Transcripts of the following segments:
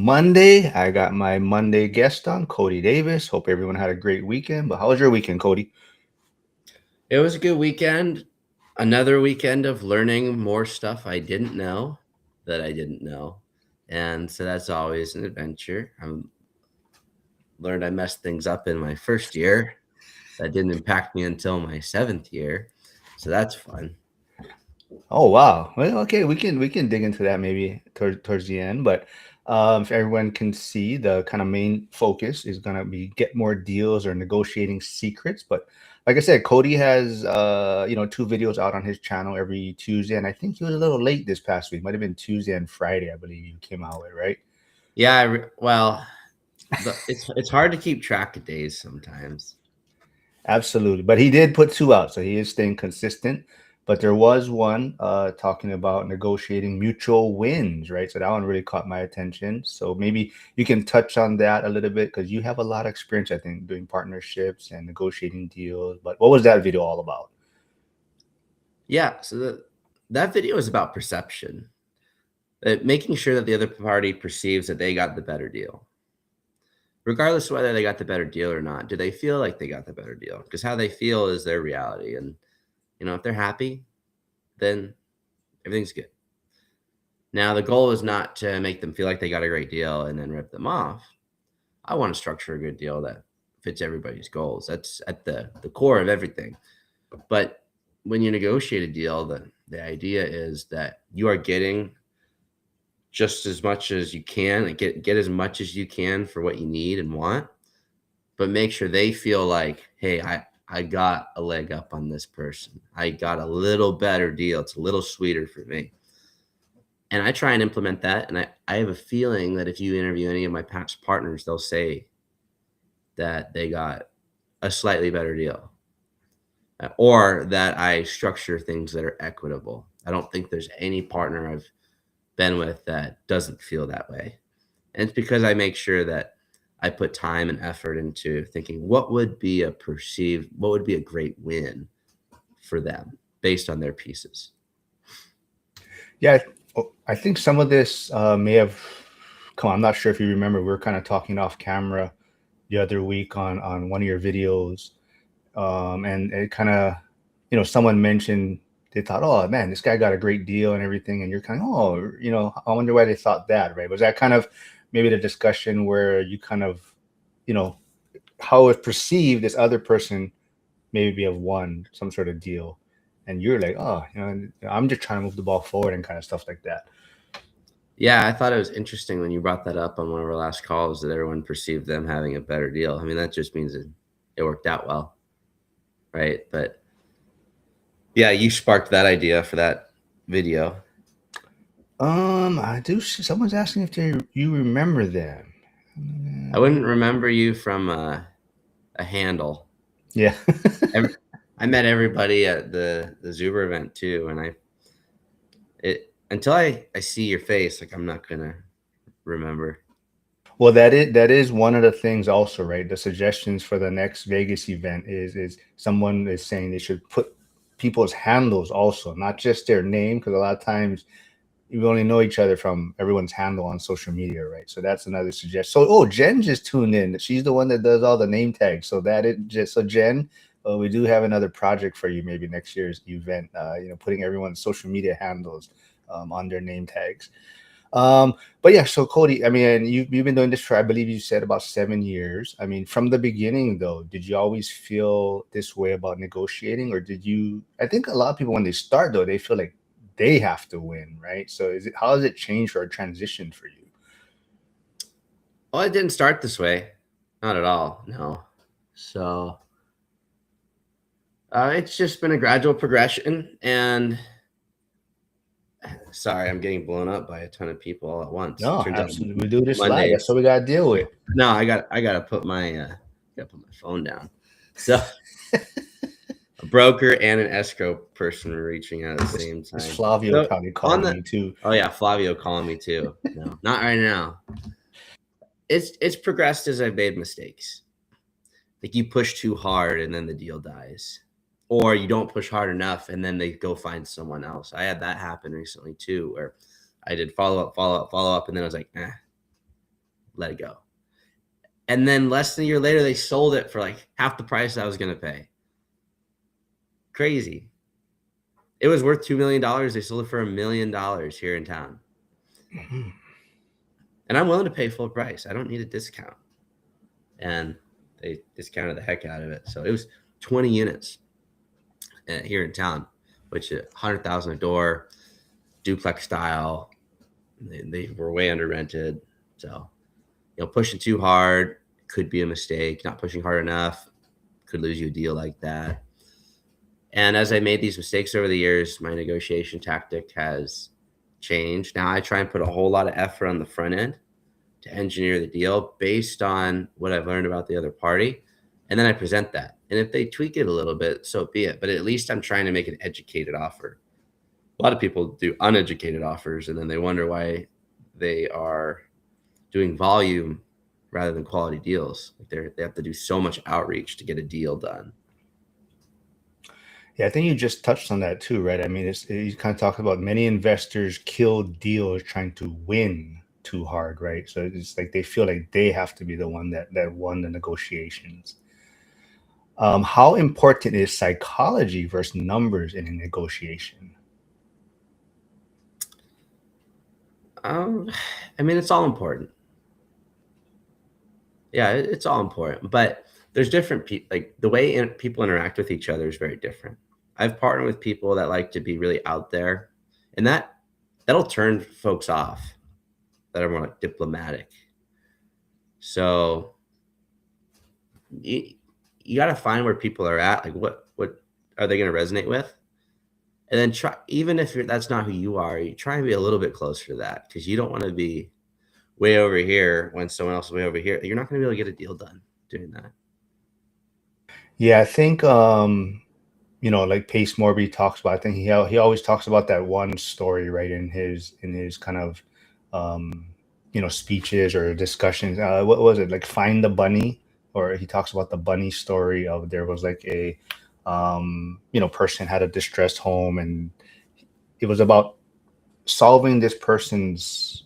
Monday. I got my Monday guest on, Cody Davis. Hope everyone had a great weekend. But how was your weekend, Cody? It was a good weekend. Another weekend of learning more stuff I didn't know that I didn't know. And so that's always an adventure. I learned I messed things up in my first year. That didn't impact me until my seventh year. So that's fun. Oh wow. Well, okay, we can dig into that maybe towards the end. But if everyone can see, the kind of main focus is gonna be get more deals or negotiating secrets. But like I said, Cody has two videos out on his channel every Tuesday, and I think he was a little late this past week. Might have been Tuesday and Friday, I believe you came out with, right? Yeah, it's hard to keep track of days sometimes. Absolutely. But he did put two out, so he is staying consistent. But there was one talking about negotiating mutual wins, right? So that one really caught my attention. So maybe you can touch on that a little bit because you have a lot of experience, I think, doing partnerships and negotiating deals. But what was that video all about? Yeah, that video is about perception. Making sure that the other party perceives that they got the better deal. Regardless of whether they got the better deal or not, do they feel like they got the better deal? Because how they feel is their reality. And, if they're happy, then everything's good. Now, the goal is not to make them feel like they got a great deal and then rip them off. I want to structure a good deal that fits everybody's goals. That's at the core of everything. But when you negotiate a deal, the idea is that you are getting just as much as you can and get as much as you can for what you need and want, but make sure they feel like, hey, I got a leg up on this person. I got a little better deal. It's a little sweeter for me. And I try and implement that. And I have a feeling that if you interview any of my past partners, they'll say that they got a slightly better deal, or that I structure things that are equitable. I don't think there's any partner I've been with that doesn't feel that way. And it's because I make sure that I put time and effort into thinking what would be a great win for them based on their pieces. Yeah, I think some of this may have come. I'm not sure if you remember. We were kind of talking off camera the other week on one of your videos, and it kind of, someone mentioned they thought, oh man, this guy got a great deal and everything, and you're kind of, oh, I wonder why they thought that, right? Was that kind of maybe the discussion where you kind of, you know, how it's perceived this other person maybe have won some sort of deal, and you're like, oh, I'm just trying to move the ball forward and kind of stuff like that. Yeah, I thought it was interesting when you brought that up on one of our last calls that everyone perceived them having a better deal. I mean, that just means it worked out well, right? But yeah, you sparked that idea for that video. I do see someone's asking if you remember them. I wouldn't remember you from a handle. Yeah. Every, I met everybody at the Zuber event too, and until I see your face, like I'm not gonna remember. Well, that is one of the things also, right? The suggestions for the next Vegas event is someone is saying they should put people's handles also, not just their name, because a lot of times you only know each other from everyone's handle on social media, right? So that's another suggestion. So, oh, Jen just tuned in. She's the one that does all the name tags. So that it just so Jen, we do have another project for you maybe next year's event. Putting everyone's social media handles on their name tags. But yeah, so Cody, I mean, you've been doing this for, I believe you said, about 7 years. I mean, from the beginning though, did you always feel this way about negotiating, or did you? I think a lot of people when they start though, they feel like they have to win, right? So how has it changed or transitioned for you? Well, it didn't start this way, not at all. No, so it's just been a gradual progression. And sorry, I'm getting blown up by a ton of people all at once. It No, turns out absolutely. We do this live. That's Mondays. what we gotta deal with. No, I gotta put my phone down. So a broker and an escrow person are reaching out at the same time. It's Flavio So probably calling me too. oh yeah, Flavio calling me too. No, not right now. It's progressed as I've made mistakes. Like you push too hard and then the deal dies, or you don't push hard enough and then they go find someone else. I had that happen recently too, where I did follow up, and then I was like, let it go. And then less than a year later, they sold it for like half the price I was going to pay. Crazy. It was worth $2 million. They sold it for $1 million here in town. Mhm. And I'm willing to pay full price. I don't need a discount. And they discounted the heck out of it. So it was 20 units here in town, which is 100,000 a door, duplex style. They were way under rented. So, pushing too hard could be a mistake. Not pushing hard enough could lose you a deal like that. And as I made these mistakes over the years, my negotiation tactic has changed. Now I try and put a whole lot of effort on the front end to engineer the deal based on what I've learned about the other party. And then I present that. And if they tweak it a little bit, so be it. But at least I'm trying to make an educated offer. A lot of people do uneducated offers, and then they wonder why they are doing volume rather than quality deals. Like they have to do so much outreach to get a deal done. Yeah, I think you just touched on that too, right? I mean, you kind of talked about many investors kill deals trying to win too hard, right? So it's like they feel like they have to be the one that won the negotiations. How important is psychology versus numbers in a negotiation? I mean, it's all important. Yeah, it's all important. But there's different people. Like the way people interact with each other is very different. I've partnered with people that like to be really out there, and that'll turn folks off that are more like diplomatic. So you got to find where people are at. Like what are they going to resonate with? And then try, even if that's not who you are, you try and be a little bit closer to that, because you don't want to be way over here when someone else is way over here. You're not going to be able to get a deal done doing that. Yeah, I think like Pace Morby talks about. I think he always talks about that one story, right, in his kind of speeches or discussions. What was it, like Find the Bunny? Or he talks about the bunny story of there was like a person had a distressed home, and it was about solving this person's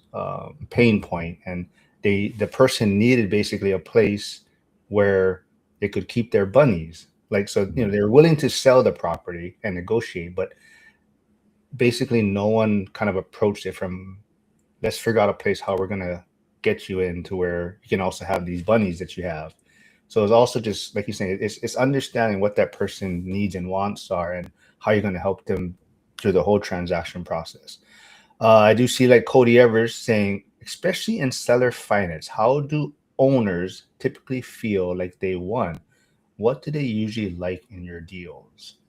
pain point, and the person needed basically a place where they could keep their bunnies. Like, so they were willing to sell the property and negotiate, but basically no one kind of approached it from, let's figure out a place how we're going to get you in to where you can also have these bunnies that you have. So it's also just like you're saying, it's understanding what that person needs and wants are, and how you're going to help them through the whole transaction process. I do see like Cody Evers saying, especially in seller finance, how do owners typically feel like they won? What do they usually like in your deals?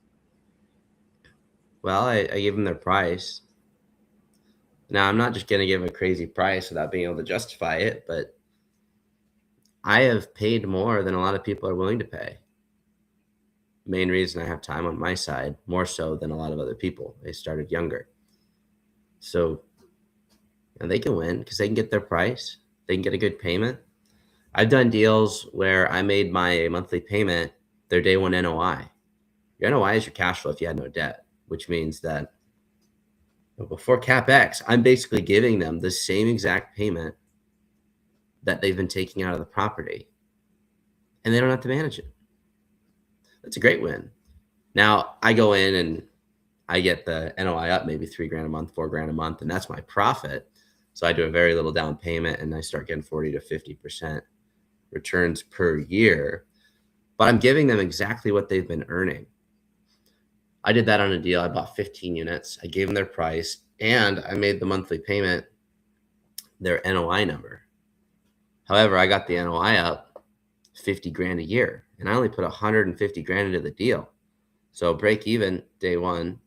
Well, I gave them their price. Now, I'm not just going to give a crazy price without being able to justify it, but I have paid more than a lot of people are willing to pay. Main reason I have time on my side, more so than a lot of other people. They started younger. So, and they can win because they can get their price. They can get a good payment. I've done deals where I made my monthly payment their day one NOI. Your NOI is your cash flow if you had no debt, which means that before CapEx, I'm basically giving them the same exact payment that they've been taking out of the property, and they don't have to manage it. That's a great win. Now I go in and I get the NOI up maybe $3,000 a month, $4,000 a month, and that's my profit. So I do a very little down payment, and I start getting 40 to 50% returns per year. But I'm giving them exactly what they've been earning. I did that on a deal. I bought 15 units. I gave them their price, and I made the monthly payment their NOI number. However, I got the NOI up $50,000 a year, and I only put $150,000 into the deal. So break even day one,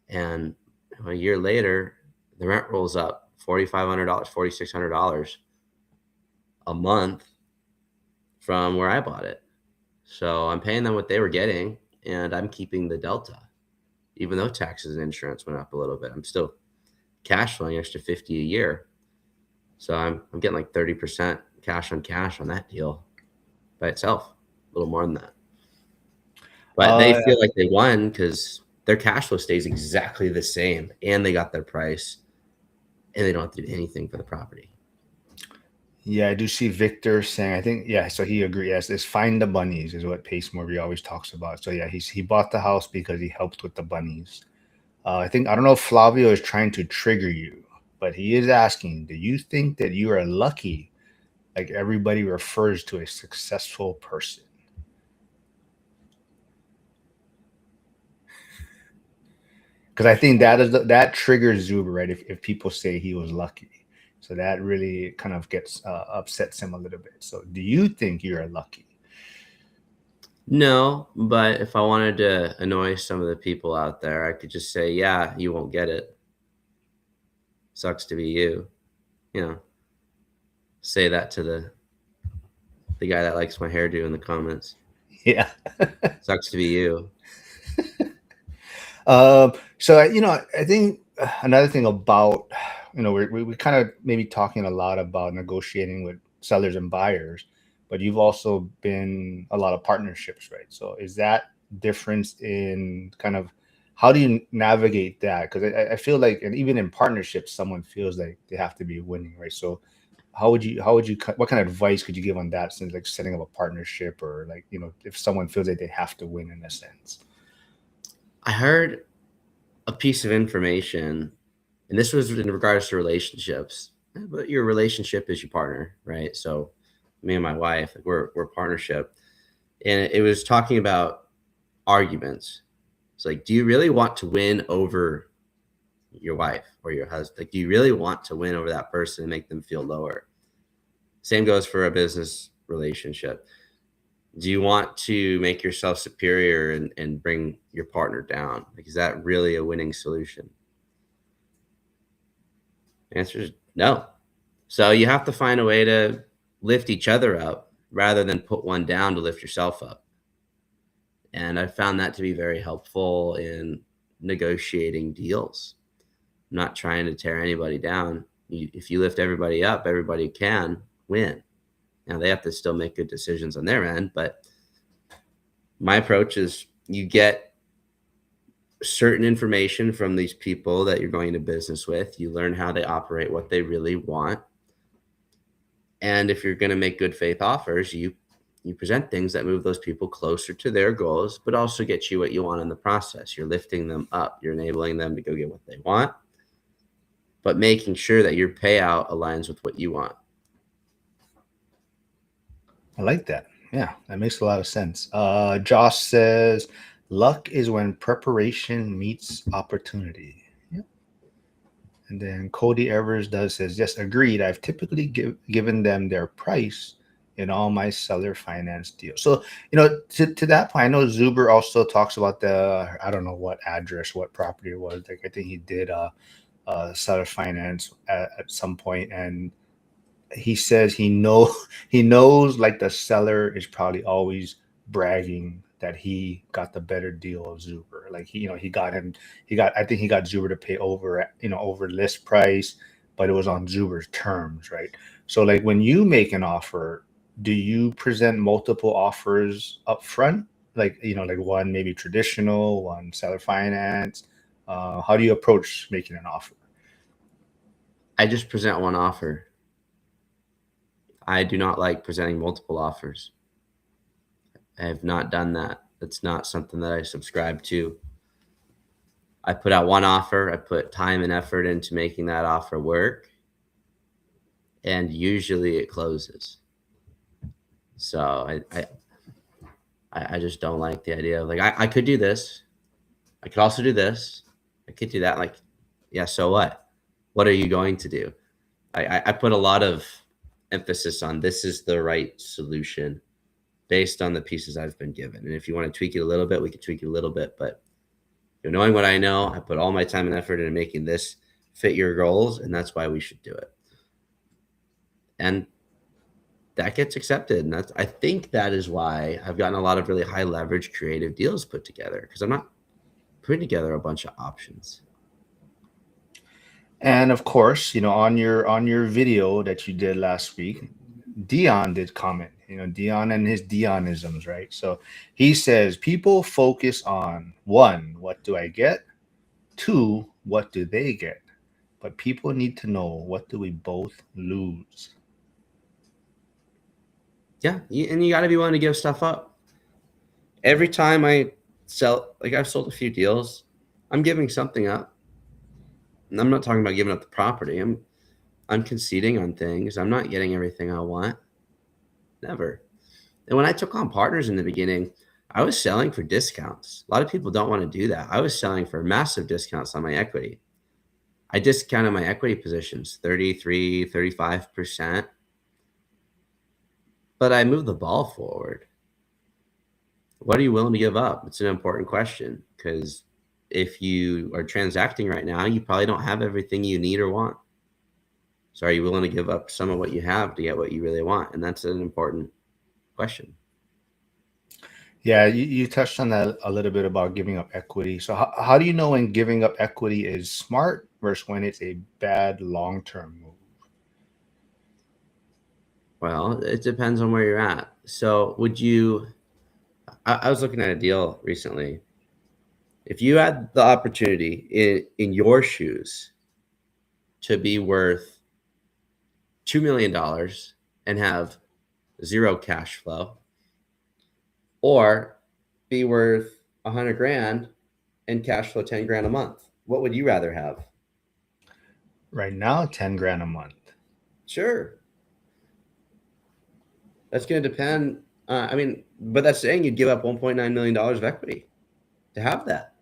and a year later, the rent rolls up $4,500, $4,600 a month from where I bought it. So I'm paying them what they were getting, and I'm keeping the delta. Even though taxes and insurance went up a little bit, I'm still cash flowing extra 50 a year. So I'm getting like 30% cash on cash on that deal by itself, a little more than that. But they Uh, feel like they won because their cash flow stays exactly the same, and they got their price, and they don't have to do anything for the property. Yeah, I do see Victor saying, I think, yeah, so he agreed. Yes, it's find the bunnies is what Pace Morby always talks about. So yeah, he bought the house because he helped with the bunnies. I think, I don't know if Flavio is trying to trigger you, but he is asking, do you think that you are lucky like everybody refers to a successful person? Because I think that triggers Zuber, right? If people say he was lucky, so that really kind of gets upsets him a little bit. So, do you think you're lucky? No, but if I wanted to annoy some of the people out there, I could just say, "Yeah, you won't get it. Sucks to be you." You know, say that to the guy that likes my hairdo in the comments. Yeah. Sucks to be you. So I think another thing about we kind of maybe talking a lot about negotiating with sellers and buyers, but you've also been a lot of partnerships, right? So is that difference in kind of how do you navigate that? Because I feel like, and even in partnerships, someone feels like they have to be winning, right? So what kind of advice could you give on that, since like setting up a partnership, or like if someone feels like they have to win in a sense? I heard a piece of information, and this was in regards to relationships. But your relationship is your partner, right? So, me and my wife, like, we're a partnership, and it was talking about arguments. It's like, do you really want to win over your wife or your husband? Like, do you really want to win over that person and make them feel lower? Same goes for a business relationship. Do you want to make yourself superior and bring your partner down? Like, is that really a winning solution? The answer is no. So you have to find a way to lift each other up rather than put one down to lift yourself up. And I found that to be very helpful in negotiating deals. I'm not trying to tear anybody down. If you lift everybody up, everybody can win. Now they have to still make good decisions on their end, but my approach is you get certain information from these people that you're going to business with. You learn how they operate, what they really want. And if you're going to make good faith offers, you present things that move those people closer to their goals, but also get you what you want in the process. You're lifting them up. You're enabling them to go get what they want, but making sure that your payout aligns with what you want. I like that. Yeah, that makes a lot of sense. Josh says, luck is when preparation meets opportunity. Yep. And then Cody Evers does says, yes, agreed. I've typically given them their price in all my seller finance deals. So, to that point, I know Zuber also talks about I don't know what address, what property it was. Like, I think he did seller finance at some point, and he says he knows like the seller is probably always bragging that he got the better deal of Zuber. Like I think he got Zuber to pay over list price, but it was on Zuber's terms, right? So like when you make an offer, do you present multiple offers up front? Like, like one maybe traditional, one seller finance. How do you approach making an offer? I just present one offer. I do not like presenting multiple offers. I have not done that. That's not something that I subscribe to. I put out one offer. I put time and effort into making that offer work, and usually it closes. So I just don't like the idea of, like, I could do this. I could also do this. I could do that. Like, yeah, so what? What are you going to do? I put a lot of emphasis on this is the right solution based on the pieces I've been given. And if you want to tweak it a little bit, we can tweak it a little bit. But knowing what I know, I put all my time and effort into making this fit your goals, and that's why we should do it. And that gets accepted. And I think that is why I've gotten a lot of really high leverage creative deals put together, because I'm not putting together a bunch of options. And of course, on your video that you did last week, Dion did comment. Dion and his Dionisms, right? So he says people focus on one, what do I get? Two, what do they get? But people need to know, what do we both lose? Yeah, and you got to be willing to give stuff up. Every time I sell, like I've sold a few deals, I'm giving something up. And I'm not talking about giving up the property. I'm conceding on things. I'm not getting everything I want. Never. And when I took on partners in the beginning, I was selling for discounts. A lot of people don't want to do that. I was selling for massive discounts on my equity. I discounted my equity positions 33, 35%, but I moved the ball forward. What are you willing to give up? It's an important question because if you are transacting right now, you probably don't have everything you need or want. So are you willing to give up some of what you have to get what you really want? And that's an important question. Yeah, you touched on that a little bit about giving up equity. So how do you know when giving up equity is smart versus when it's a bad long-term move? Well, it depends on where you're at. So would you, I was looking at a deal recently. If you had the opportunity in your shoes to be worth $2 million and have zero cash flow, or be worth 100 grand and cash flow 10 grand a month, what would you rather have? Right now, 10 grand a month. Sure. That's going to depend. But that's saying you'd give up $1.9 million of equity to have that.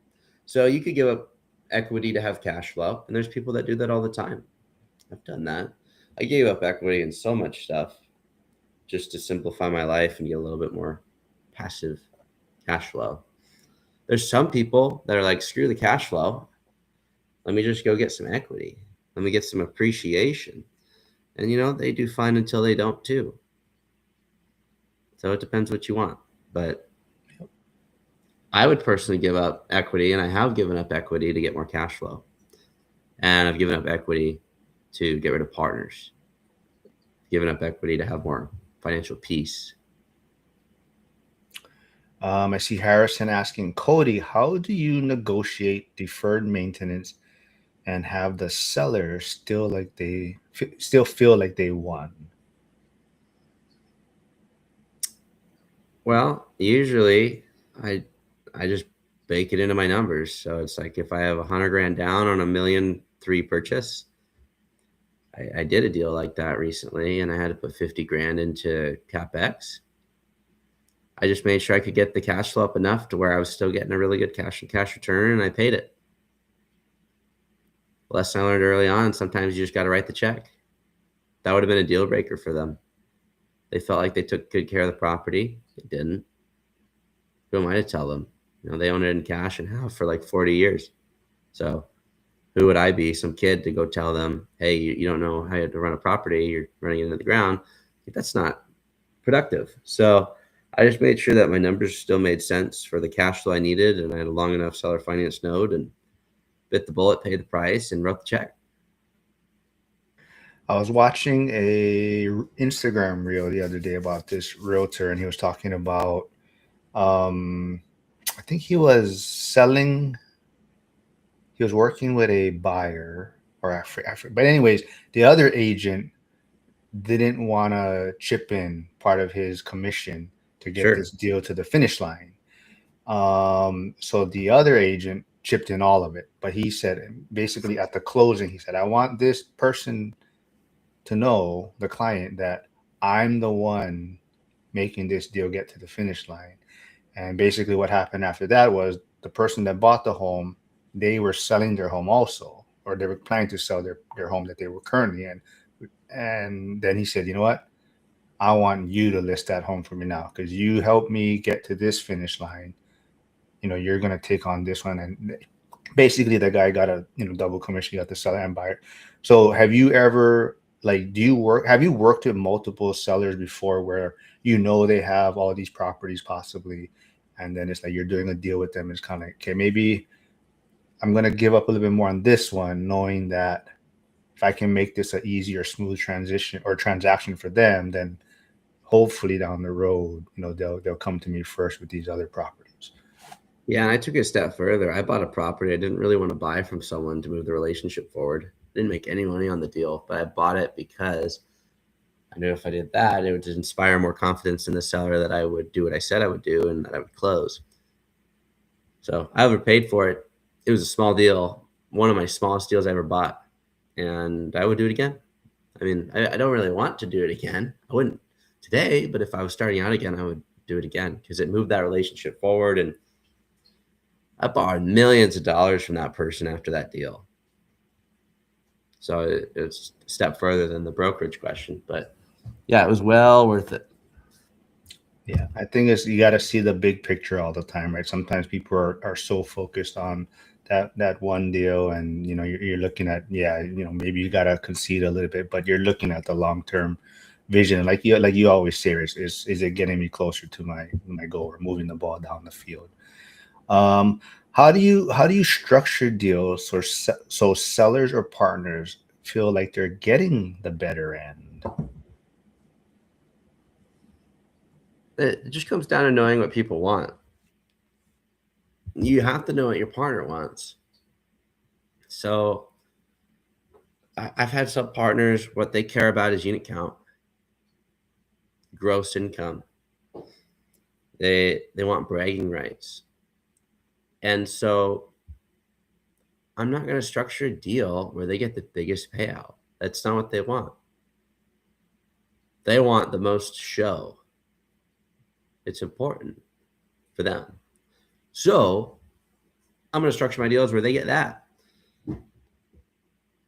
So you could give up equity to have cash flow. And there's people that do that all the time. I've done that. I gave up equity in so much stuff just to simplify my life and get a little bit more passive cash flow. There's some people that are like, screw the cash flow. Let me just go get some equity. Let me get some appreciation. And they do fine until they don't too. So it depends what you want. But I would personally give up equity, and I have given up equity to get more cash flow. And I've given up equity to get rid of partners, given up equity to have more financial peace. I see Harrison asking Cody, how do you negotiate deferred maintenance and have the seller still feel like they won? Well, usually I just bake it into my numbers. So it's like if I have 100 grand down on $1.3 million purchase, I did a deal like that recently, and I had to put 50 grand into capex. I just made sure I could get the cash flow up enough to where I was still getting a really good cash return, and I paid it. Lesson I learned early on: sometimes you just got to write the check. That would have been a deal breaker for them. They felt like they took good care of the property. They didn't. Who am I to tell them? They own it in cash and have for like 40 years. So who would I be, some kid, to go tell them, hey, you don't know how to run a property, you're running it into the ground? That's not productive. So I just made sure that my numbers still made sense for the cash flow I needed, and I had a long enough seller finance node, and bit the bullet, paid the price, and wrote the check. I was watching a Instagram reel the other day about this realtor, and he was talking about, I think he was working with a buyer, or after, but anyways, the other agent didn't want to chip in part of his commission to get Sure. this deal to the finish line. So the other agent chipped in all of it, but he said basically at the closing, he said, I want this person to know, the client, that I'm the one making this deal get to the finish line. And basically what happened after that was the person that bought the home, they were selling their home also, or they were planning to sell their home that they were currently in. And then he said, you know what? I want you to list that home for me now because you helped me get to this finish line. You're going to take on this one. And basically the guy got a, double commission, got the seller and buyer. So have you ever, like, have you worked with multiple sellers before where they have all these properties possibly, and then it's like you're doing a deal with them? It's kind of like, okay, maybe I'm going to give up a little bit more on this one, knowing that if I can make this an easier, smooth transition or transaction for them, then hopefully down the road, they'll come to me first with these other properties. Yeah, and I took it a step further. I bought a property I didn't really want to buy from someone to move the relationship forward. Didn't make any money on the deal, but I bought it because I knew if I did that, it would inspire more confidence in the seller that I would do what I said I would do and that I would close. So I overpaid for it. It was a small deal, one of my smallest deals I ever bought, and I would do it again. I mean, I don't really want to do it again. I wouldn't today, but if I was starting out again, I would do it again because it moved that relationship forward. And I borrowed millions of dollars from that person after that deal. So it's a step further than the brokerage question, but yeah, it was well worth it. Yeah, I think it's you got to see the big picture all the time, right? Sometimes people are so focused on that one deal, and you're looking at maybe you got to concede a little bit, but you're looking at the long term vision, like you always say, is it getting me closer to my goal or moving the ball down the field? Um, how do you structure deals so sellers or partners feel like they're getting the better end? It just comes down to knowing what people want. You have to know what your partner wants. So I've had some partners, what they care about is unit count, gross income. They want bragging rights. And so I'm not going to structure a deal where they get the biggest payout. That's not what they want. They want the most show. It's important for them. So I'm going to structure my deals where they get that.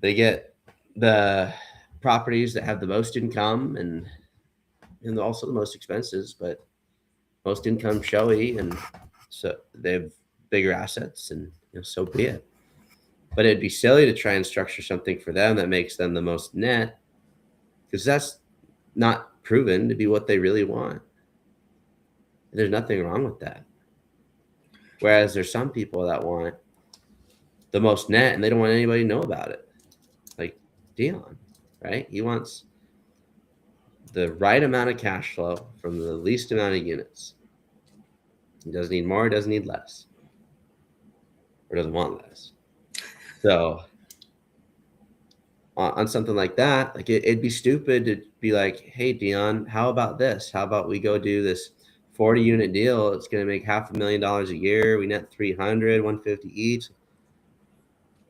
They get the properties that have the most income and also the most expenses, but most income showy, and so they have bigger assets, and so be it. But it'd be silly to try and structure something for them that makes them the most net, because that's not proven to be what they really want. There's nothing wrong with that. Whereas there's some people that want the most net and they don't want anybody to know about it. Like Dion, right? He wants the right amount of cash flow from the least amount of units. He doesn't need more, doesn't need less, or doesn't want less. So on something like that, like it'd be stupid to be like, hey, Dion, how about this? How about we go do this 40 unit deal? It's going to make $500,000 a year. We net 300, 150 each.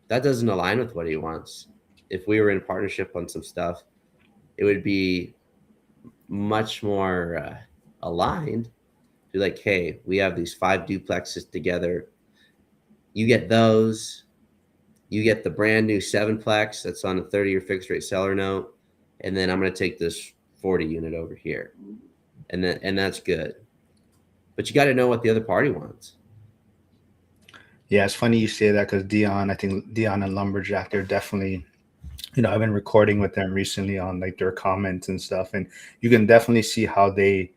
That doesn't align with what he wants. If we were in partnership on some stuff, it would be much more aligned. Be like, hey, we have these 5 duplexes together. You get those. You get the brand new 7-plex that's on a 30-year fixed rate seller note, and then I'm going to take this 40 unit over here, and that's good. But you got to know what the other party wants. Yeah, it's funny you say that because I think Dion and Lumberjack, they're definitely, I've been recording with them recently on like their comments and stuff, and you can definitely see how they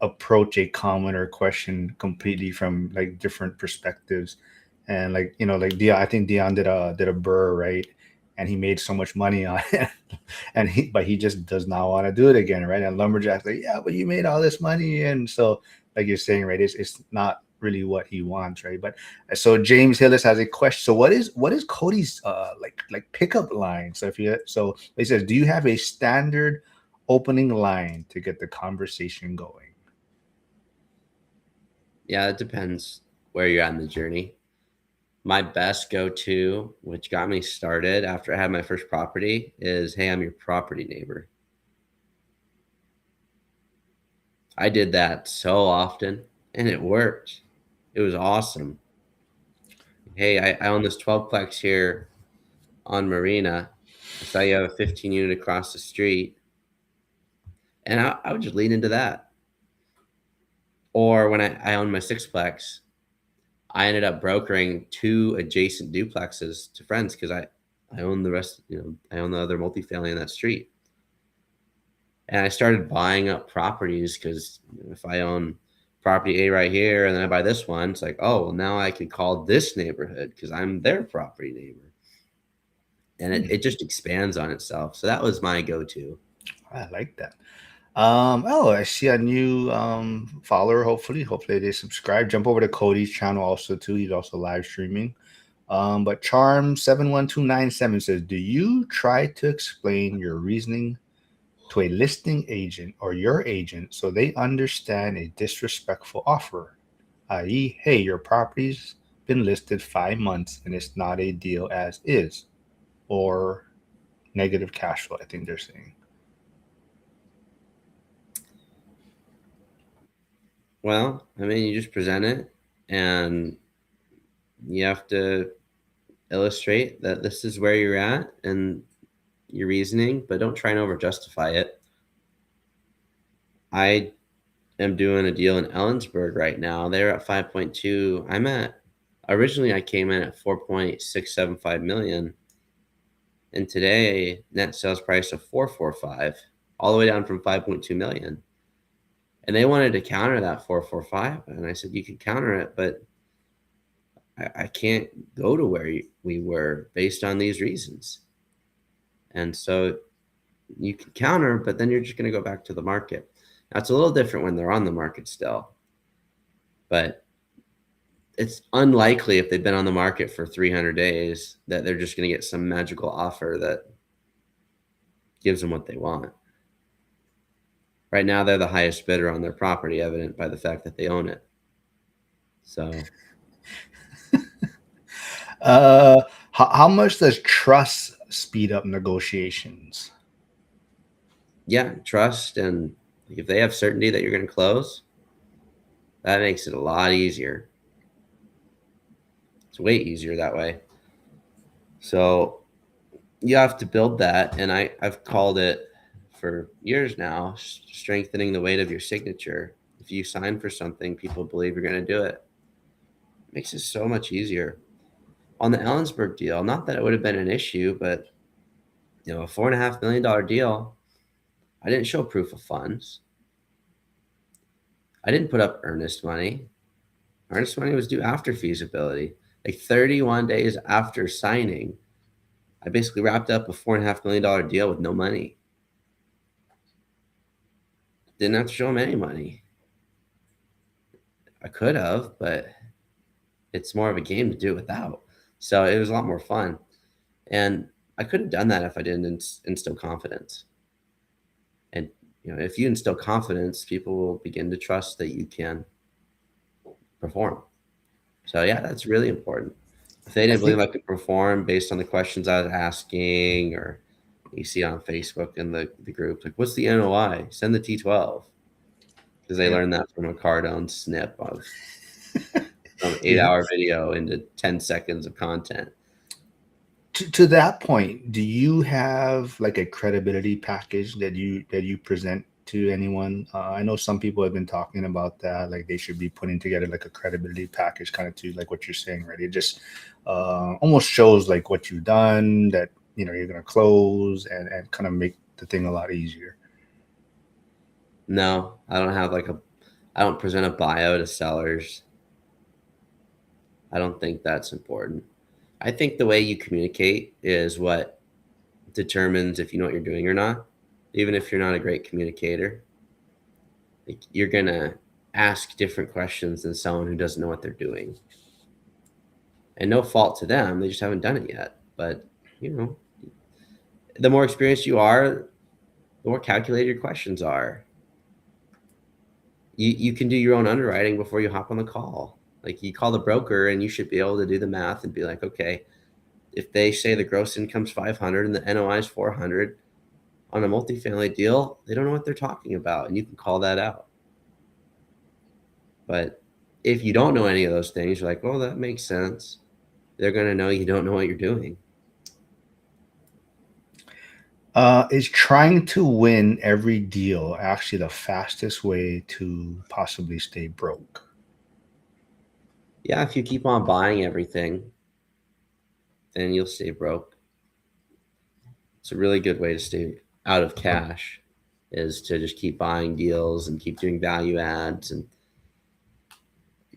approach a comment or question completely from like different perspectives. And like Dion, I think Dion did a burr, right, and he made so much money on it, and he just does not want to do it again, right? And Lumberjack's like, yeah, but you made all this money, and so like you're saying, right, it's not really what he wants, right? But so James Hillis has a question. So what is Cody's like pickup line? So he says, do you have a standard opening line to get the conversation going? Yeah, it depends where you're at in the journey. My best go-to, which got me started after I had my first property, is, hey, I'm your property neighbor. I did that so often, and it worked. It was awesome. Hey, I own this 12-plex here on Marina. I saw you have a 15 unit across the street. And I would just lean into that. Or when I owned my 6-plex, I ended up brokering 2 adjacent duplexes to friends because I own the rest, I own the other multifamily in that street. And I started buying up properties because if I own property A right here and then I buy this one, it's like, oh, well, now I can call this neighborhood because I'm their property neighbor. And it just expands on itself. So that was my go-to. I like that. I see a new follower. Hopefully they subscribe. Jump over to Cody's channel also too. He's also live streaming. But Charm 71297 says, do you try to explain your reasoning to a listing agent or your agent so they understand a disrespectful offer, i.e., hey, your property's been listed 5 months and it's not a deal as is, or negative cash flow, I think they're saying. Well, I mean, you just present it and you have to illustrate that this is where you're at and your reasoning, but don't try and over justify it. I am doing a deal in Ellensburg right now. They're at 5.2. Originally I came in at 4.675 million. And today net sales price of 445, all the way down from 5.2 million. And they wanted to counter that 445. And I said, you can counter it, but I can't go to where we were based on these reasons. And so you can counter, but then you're just going to go back to the market. Now, it's a little different when they're on the market still, but it's unlikely if they've been on the market for 300 days that they're just going to get some magical offer that gives them what they want. Right now, they're the highest bidder on their property, evident by the fact that they own it. So, How much does trust speed up negotiations? yeah, trust. And if they have certainty that you're going to close, that makes it a lot easier. It's way easier that way. So, you have to build that. And I've called it for years now, strengthening the weight of your signature. If you sign for something, people believe you're going to do it. It makes it so much easier. On the Ellensburg deal, not that it would have been an issue, but a $4.5 million deal, I didn't show proof of funds. I didn't put up earnest money. Earnest money was due after feasibility. Like 31 days after signing, I basically wrapped up a $4.5 million deal with no money. Didn't have to show them any money. I could have, but it's more of a game to do it without. So it was a lot more fun. And I could have done that if I didn't instill confidence. And if you instill confidence, people will begin to trust that you can perform. So yeah, that's really important. If they I didn't believe think I could perform based on the questions I was asking, or you see on Facebook in the group, like, what's the NOI? Send the T12. Because they yeah. learned that from a Cardone snip of some Yeah. 8-hour video into 10 seconds of content. To that point, do you have like a credibility package that you present to anyone? I know some people have been talking about that, like they should be putting together like a credibility package, kind of to like what you're saying, right? It just almost shows like what you've done, that you're gonna close, and kind of make the thing a lot easier. No, I don't present a bio to sellers. I don't think that's important. I think the way you communicate is what determines if you know what you're doing or not. Even if you're not a great communicator, like, you're gonna ask different questions than someone who doesn't know what they're doing. And no fault to them, they just haven't done it yet. But the more experienced you are, the more calculated your questions are. You can do your own underwriting before you hop on the call. Like, you call the broker and you should be able to do the math and be like, okay, if they say the gross income's 500 and the NOI is 400 on a multifamily deal, they don't know what they're talking about, and you can call that out. But if you don't know any of those things, you're like, well, that makes sense. They're going to know you don't know what you're doing. Is trying to win every deal actually the fastest way to possibly stay broke? Yeah, if you keep on buying everything, then you'll stay broke. It's a really good way to stay out of cash, is to just keep buying deals and keep doing value adds. And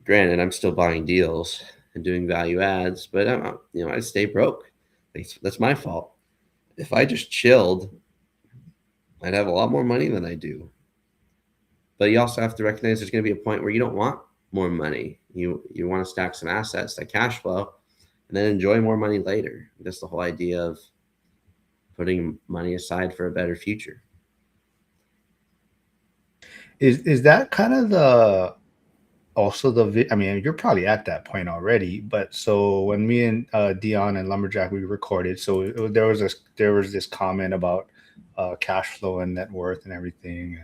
granted, I'm still buying deals and doing value adds, but I stay broke. That's my fault. If I just chilled, I'd have a lot more money than I do. But you also have to recognize there's going to be a point where you don't want more money. You want to stack some assets, that cash flow, and then enjoy more money later. That's the whole idea of putting money aside for a better future. Is that kind of the also I mean, you're probably at that point already, but so when me and Dion and Lumberjack we recorded, so there was this comment about cash flow and net worth and everything,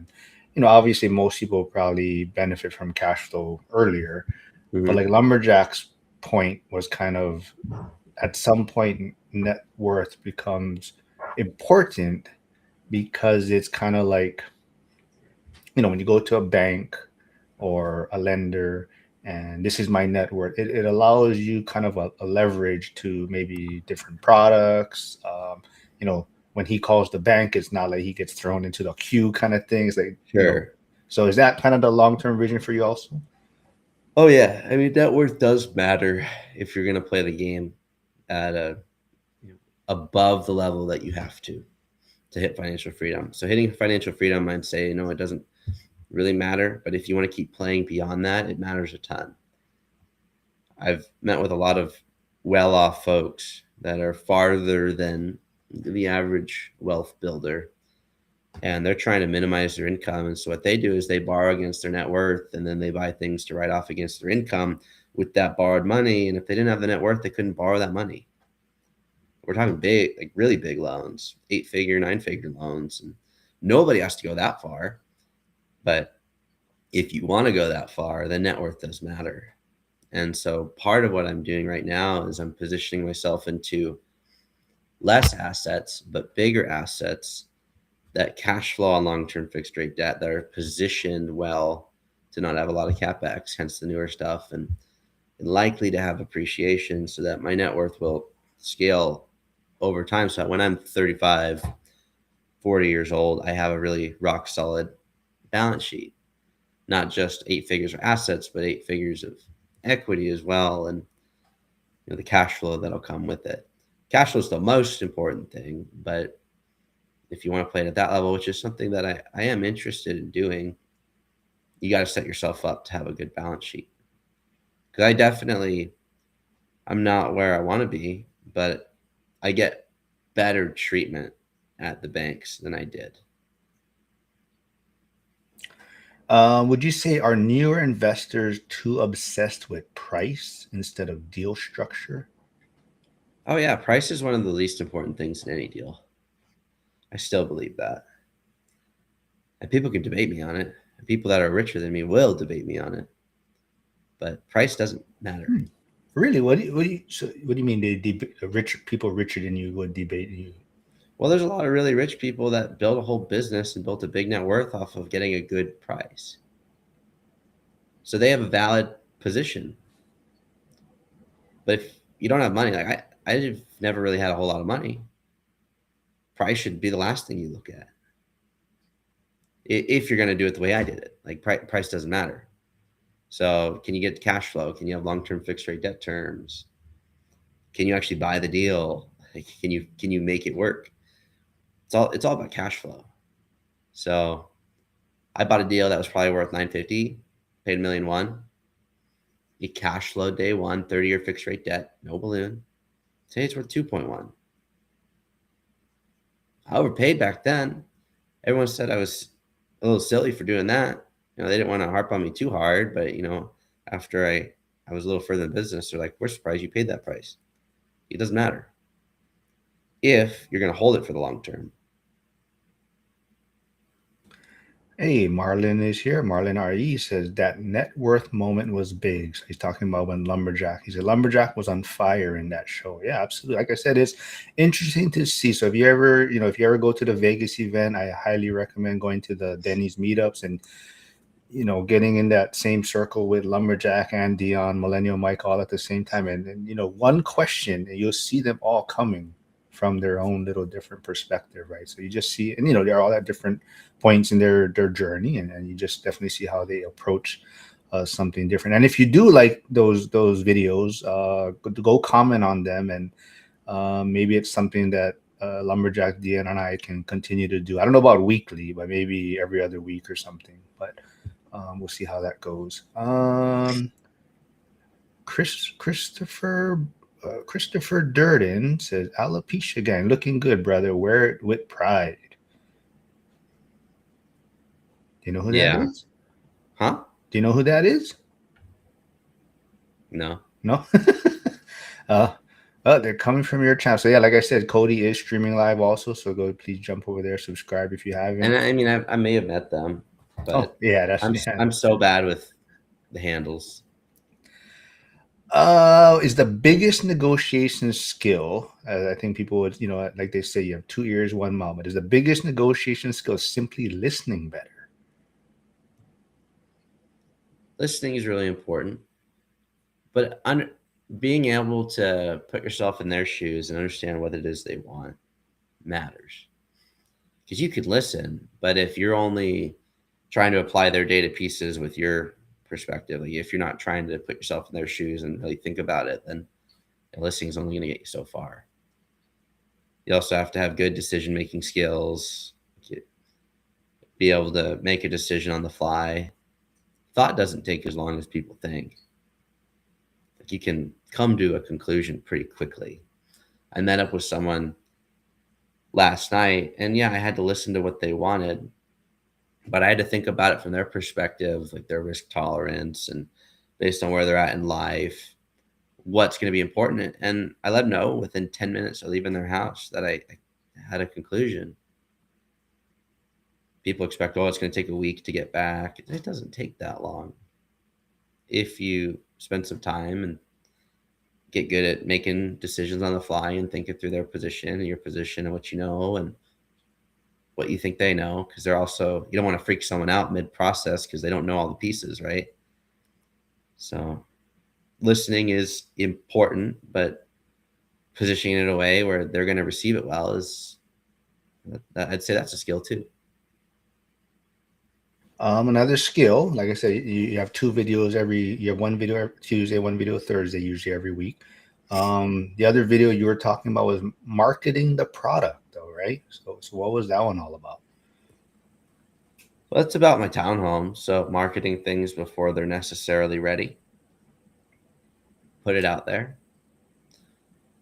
and obviously most people probably benefit from cash flow earlier, but Mhm. like Lumberjack's point was kind of at some point net worth becomes important because it's kind of like when you go to a bank or a lender and this is my net worth, it allows you kind of a leverage to maybe different products. When he calls the bank, it's not like he gets thrown into the queue kind of thing. It's like, Sure. so is that kind of the long-term vision for you also? Oh yeah, I mean net worth does matter if you're gonna play the game at a above the level that you have to hit financial freedom. So hitting financial freedom, I'd say it doesn't really matter, but if you want to keep playing beyond that, it matters a ton. I've met with a lot of well-off folks that are farther than the average wealth builder, and they're trying to minimize their income. And so what they do is they borrow against their net worth, and then they buy things to write off against their income with that borrowed money. And if they didn't have the net worth, they couldn't borrow that money. We're talking big, like really big loans, 8-figure, 9-figure loans, and nobody has to go that far. But if you want to go that far, then net worth does matter. And so part of what I'm doing right now is I'm positioning myself into less assets, but bigger assets that cash flow on long-term fixed rate debt that are positioned well to not have a lot of capex, hence the newer stuff, and likely to have appreciation so that my net worth will scale over time. So that when I'm 35, 40 years old, I have a really rock solid balance sheet, not just 8 figures of assets, but 8 figures of equity as well. And the cash flow that'll come with it. Cash flow is the most important thing, but if you want to play it at that level, which is something that I am interested in doing, you got to set yourself up to have a good balance sheet. Because I'm not where I want to be, but I get better treatment at the banks than I did. Would you say are newer investors too obsessed with price instead of deal structure? Oh yeah, price is one of the least important things in any deal. I still believe that. And people can debate me on it. And people that are richer than me will debate me on it. But price doesn't matter. Hmm. Really? What do you mean rich people richer than you would debate you? Well, there's a lot of really rich people that built a whole business and built a big net worth off of getting a good price. So they have a valid position. But if you don't have money, like I've never really had a whole lot of money, price should be the last thing you look at. If you're going to do it the way I did it, like price doesn't matter. So can you get cash flow? Can you have long-term fixed rate debt terms? Can you actually buy the deal? Like, can you make it work? It's all about cash flow. So I bought a deal that was probably worth 950, paid a million one. You cash flow day one, 30-year fixed rate debt, no balloon. Today it's worth 2.1. I overpaid back then. Everyone said I was a little silly for doing that. They didn't want to harp on me too hard, but after I was a little further in business, they're like, "We're surprised you paid that price." It doesn't matter if you're going to hold it for the long term. Hey, Marlon is here. Marlon RE says that net worth moment was big. So he's talking about when Lumberjack. He said Lumberjack was on fire in that show. Yeah, absolutely. Like I said, it's interesting to see. So if you ever go to the Vegas event, I highly recommend going to the Denny's meetups and getting in that same circle with Lumberjack and Dion, Millennial Mike all at the same time. And one question, and you'll see them all coming from their own little different perspective, right? So you just see, and they're all at different points in their journey, and you just definitely see how they approach something different. And if you do like those videos, go comment on them, and maybe it's something that Lumberjack, Dion, and I can continue to do. I don't know about weekly, but maybe every other week or something. But we'll see how that goes. Christopher Durden says alopecia gang looking good, brother. Wear it with pride. Do you know who that Yeah. is? Huh? Do you know who that is? No. No. uh, they're coming from your channel. So yeah, like I said, Cody is streaming live also. So go please jump over there, subscribe if you And haven't. I mean, I may have met them, Oh but yeah, that's yeah. I'm so bad with the handles. Is the biggest negotiation skill. I think people would, like they say, you have 2 ears, one mouth. But is the biggest negotiation skill simply listening better? Listening is really important, but being able to put yourself in their shoes and understand what it is they want matters. Because you could listen, but if you're only trying to apply their data pieces with your perspective, like if you're not trying to put yourself in their shoes and really think about it, then listening is only going to get you so far. You also have to have good decision making skills, be able to make a decision on the fly. Thought doesn't take as long as people think. Like you can come to a conclusion pretty quickly. I met up with someone last night, and yeah, I had to listen to what they wanted, but I had to think about it from their perspective, like their risk tolerance and based on where they're at in life, what's going to be important. And I let them know within 10 minutes of leaving their house that I had a conclusion. People expect, oh, it's going to take a week to get back. It doesn't take that long if you spend some time and get good at making decisions on the fly and thinking through their position and your position and what you know and what you think they know. Because they're also, you don't want to freak someone out mid process because they don't know all the pieces, right? So listening is important, but positioning it in a way where they're going to receive it well is, I'd say that's a skill too. Another skill, like I said, you have two videos you have one video Tuesday, one video Thursday, usually every week. The other video you were talking about was marketing the product, though, right? So what was that one all about? Well, it's about my townhome. So marketing things before they're necessarily ready. Put it out there.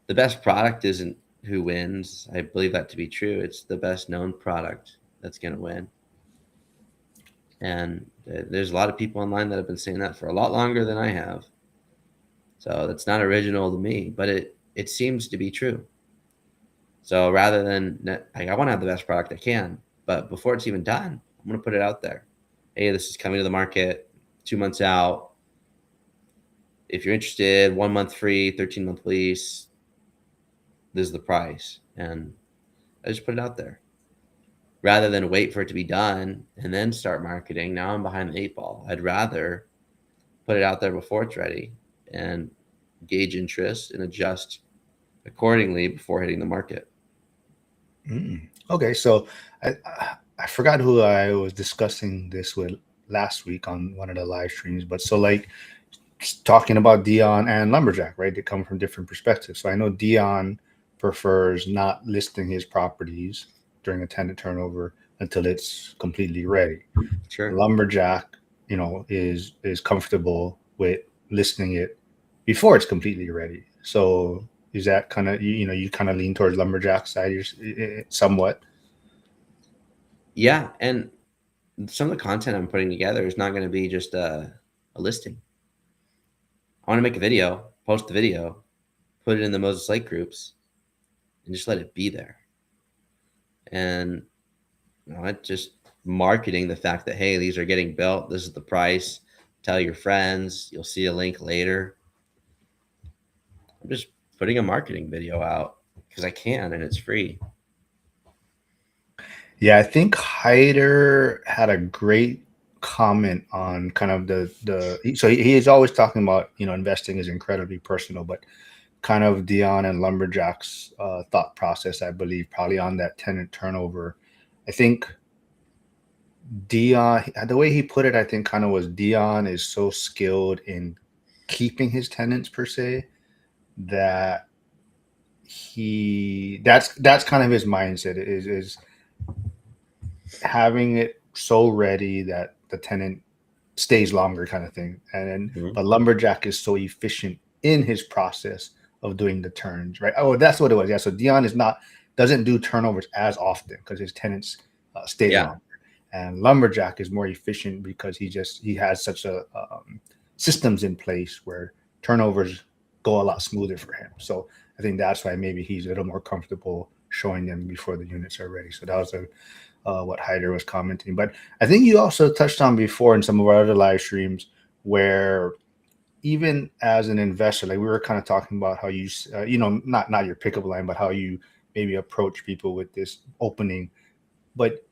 The best product isn't who wins. I believe that to be true. It's the best known product that's going to win. And there's a lot of people online that have been saying that for a lot longer than I have. So that's not original to me, but it seems to be true. So rather than like, I want to have the best product I can, but before it's even done, I'm going to put it out there. Hey, this is coming to the market 2 months out. If you're interested, 1 month free, 13-month lease, this is the price. And I just put it out there. Rather than wait for it to be done and then start marketing, now I'm behind the 8 ball. I'd rather put it out there before it's ready and gauge interest and adjust accordingly before hitting the market. Okay, so I forgot who I was discussing this with last week on one of the live streams, but so like talking about Dion and Lumberjack, right? They come from different perspectives. So I know Dion prefers not listing his properties during a tenant turnover until it's completely ready. Sure. Lumberjack, is comfortable with listing it before it's completely ready. So is that kind of you kind of lean towards Lumberjack side somewhat? Yeah. And some of the content I'm putting together is not going to be just a listing. I want to make a video, post the video, put it in the Moses Lake groups, and just let it be there. And just marketing the fact that, hey, these are getting built. This is the price. Tell your friends. You'll see a link later. I'm just putting a marketing video out because I can and it's free. Yeah, I think Hyder had a great comment on kind of so he is always talking about investing is incredibly personal, but kind of Dion and Lumberjack's thought process, I believe, probably on that tenant turnover. I think Dion, the way he put it, I think kind of was Dion is so skilled in keeping his tenants per se that that's kind of his mindset is having it so ready that the tenant stays longer kind of thing. And then, but Lumberjack is so efficient in his process of doing the turns, right? Oh, that's what it was. Yeah. So Dion doesn't do turnovers as often because his tenants stay longer. And lumberjack is more efficient because he has such a systems in place where turnovers go a lot smoother for him. So I think that's why maybe he's a little more comfortable showing them before the units are ready. So that was what Hyder was commenting. But I think you also touched on before in some of our other live streams where even as an investor, like we were kind of talking about how you, not your pickup line, but how you maybe approach people with this opening. But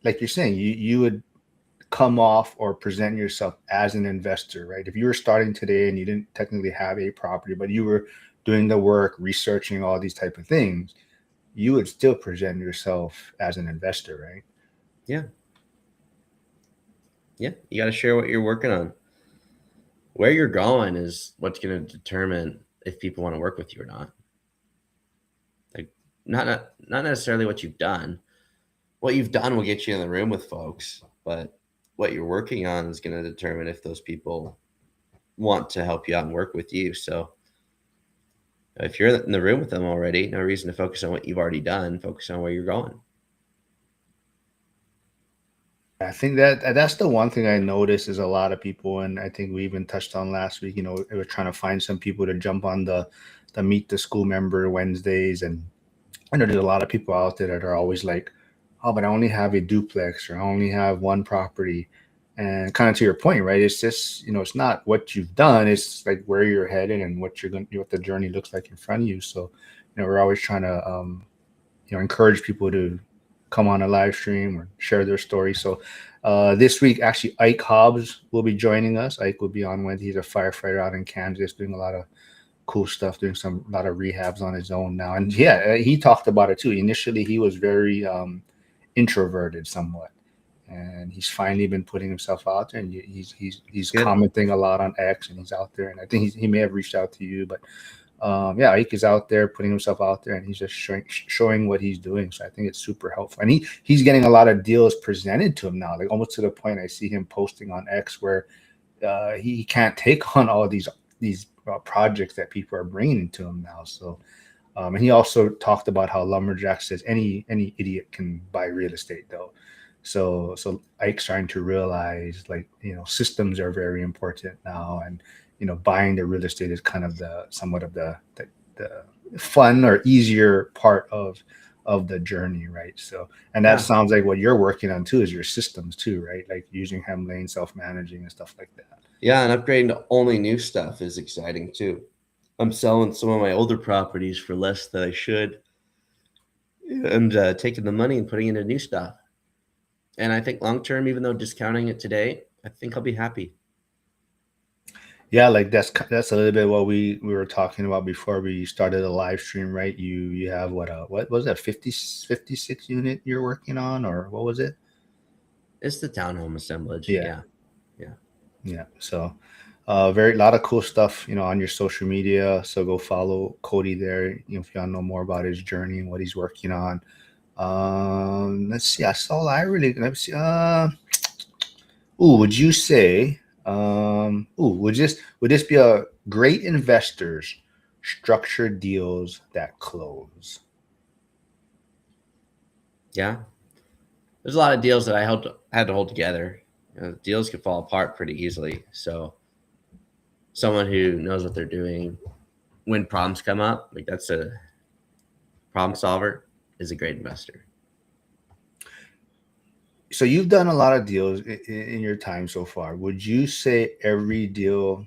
like you're saying, you would come off or present yourself as an investor, right? If you were starting today and you didn't technically have a property, but you were doing the work, researching all these type of things, you would still present yourself as an investor, right? Yeah. Yeah. You got to share what you're working on. Where you're going is what's going to determine if people want to work with you or not. Like not necessarily what you've done. What you've done will get you in the room with folks, but what you're working on is going to determine if those people want to help you out and work with you. So if you're in the room with them already, no reason to focus on what you've already done. Focus on where you're going. I think that's the one thing I noticed is a lot of people, and I think we even touched on last week. We're trying to find some people to jump on the meet the school member Wednesdays, and I know there's a lot of people out there that are always like, "Oh, but I only have a duplex, or I only have one property," and kind of to your point, right? It's just it's not what you've done; it's like where you're headed and what the journey looks like in front of you. So, we're always trying to encourage people to come on a live stream or share their story. So this week, actually, Ike Hobbs will be joining us. Ike will be on Wednesday. He's a firefighter out in Kansas doing a lot of cool stuff, doing a lot of rehabs on his own now. And yeah, he talked about it too. Initially, he was very introverted somewhat. And he's finally been putting himself out there, and he's commenting a lot on X, and he's out there. And I think he may have reached out to you, but yeah, Ike is out there putting himself out there, and he's just showing what he's doing. So I think it's super helpful, and he's getting a lot of deals presented to him now, like almost to the point I see him posting on X where he can't take on all these projects that people are bringing to him now. So and he also talked about how Lumberjack says any idiot can buy real estate though. So Ike's trying to realize like systems are very important now, and buying the real estate is kind of somewhat of the fun or easier part of the journey, right? So, and that sounds like what you're working on too is your systems too, right? Like using Hemlane, self-managing and stuff like that. Yeah, and upgrading to only new stuff is exciting too. I'm selling some of my older properties for less than I should, and taking the money and putting it into new stuff. And I think long term, even though discounting it today, I think I'll be happy. Yeah, like that's a little bit what we were talking about before we started the live stream, right? You have what was that 56 unit you're working on, or what was it? It's the townhome assemblage. Yeah. Yeah. So very lot of cool stuff, on your social media. So go follow Cody there, if you want to know more about his journey and what he's working on. Let's see. Let me see. Would you say would this be a great investors structure deals that close? Yeah. There's a lot of deals that I had to hold together. Deals could fall apart pretty easily. So someone who knows what they're doing when problems come up, like that's a problem solver, is a great investor. So you've done a lot of deals in your time so far. Would you say every deal,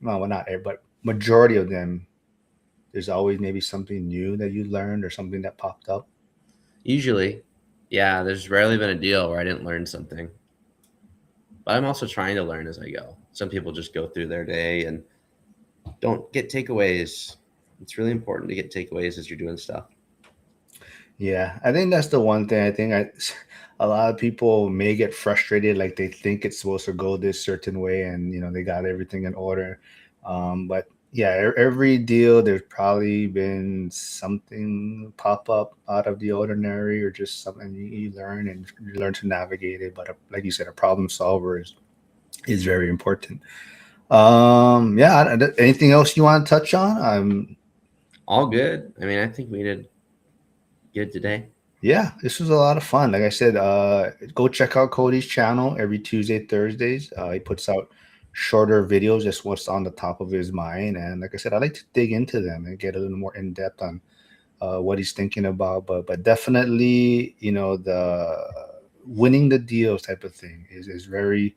well, not every, but majority of them, there's always maybe something new that you learned or something that popped up? Usually, yeah, there's rarely been a deal where I didn't learn something. But I'm also trying to learn as I go. Some people just go through their day and don't get takeaways. It's really important to get takeaways as you're doing stuff. Yeah, I think that's the one thing. I think a lot of people may get frustrated, like they think it's supposed to go this certain way, and they got everything in order. But yeah, every deal there's probably been something pop up out of the ordinary, or just something you learn and you learn to navigate it. But like you said, a problem solver is very important. Yeah. Anything else you want to touch on? All good. I mean, I think we did good today. Yeah, this was a lot of fun. Like I said, go check out Cody's channel every Tuesday, Thursdays. He puts out shorter videos, just what's on the top of his mind. And like I said, I like to dig into them and get a little more in depth on what he's thinking about. But definitely, the winning the deals type of thing is very.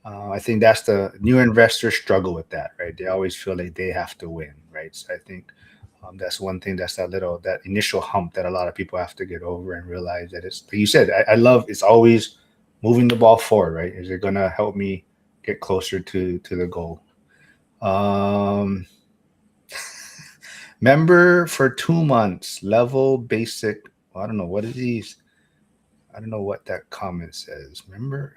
I think that's the new investors struggle with that, right? They always feel like they have to win, right? So I think that's one thing, that's that initial hump that a lot of people have to get over and realize that it's, like you said, I love, it's always moving the ball forward, right? Is it going to help me get closer to the goal? Um, Member for 2 months, level basic. Well, I don't know what is these. I don't know what that comment says. Member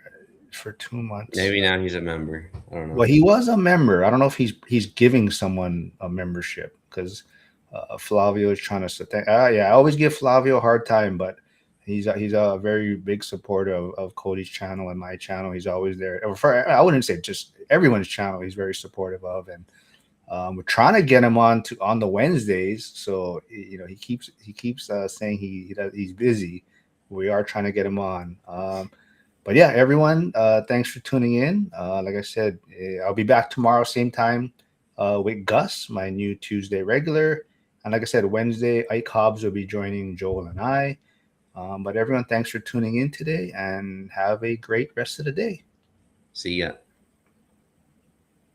for 2 months. Maybe now he's a member. I don't know. Well, he was a member. I don't know if he's giving someone a membership because Flavio is trying to say, yeah, I always give Flavio a hard time, but he's a very big supporter of Cody's channel and my channel. He's always there. Or I wouldn't say just everyone's channel. He's very supportive of, and we're trying to get him on the Wednesdays. So he keeps saying he's busy. We are trying to get him on. But yeah, everyone, thanks for tuning in. Like I said, I'll be back tomorrow, same time, with Gus, my new Tuesday regular. And like I said, Wednesday, Ike Hobbs will be joining Joel and I. But everyone, thanks for tuning in today and have a great rest of the day. See ya.